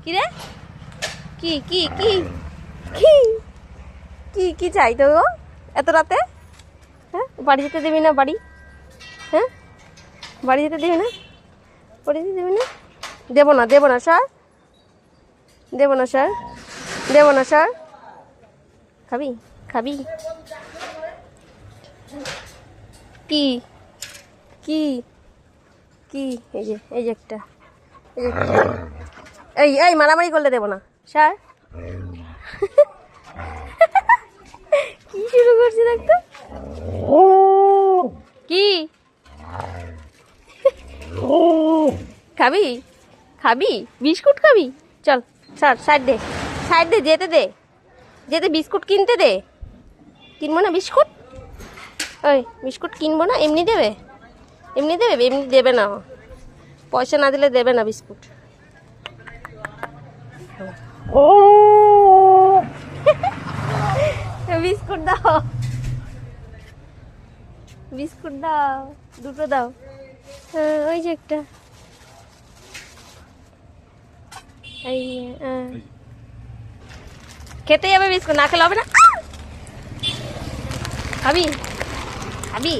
কি রে? কি কি কি কি কি কি চাই তো এত রাতে? হ্যাঁ, বাড়ি যেতে দেবি না? বাড়ি, হ্যাঁ, বাড়ি যেতে দেবি না? বাড়ি যেতে দেবি না? দেবো না, দেবো না স্যার, দেবো না স্যার, দেবো না স্যার। খাবি, খাবি? কি কি কি? এই যে, এই যে একটা, এই যে একটা। এই এই মারামারি করলে দেবো না স্যার। কি শুরু করছি দেখতো? কি খাবি? খাবি বিস্কুট খাবি? চল স্যার, সাইড দে, সাইড দে, যেতে দে, যেতে। বিস্কুট কিনতে দে। কিনবো না বিস্কুট? ওই বিস্কুট কিনবো না? এমনি দেবে, এমনি দেবে? এমনি দেবে না, পয়সা না দিলে দেবে না বিস্কুট। বিস্কুট দাও, বিস্কুট দাও, দুটো দাও। ওই যে একটা, এই খেতে যাবে বিস্কুট, না খেলে হবে না। খাবি, খাবি?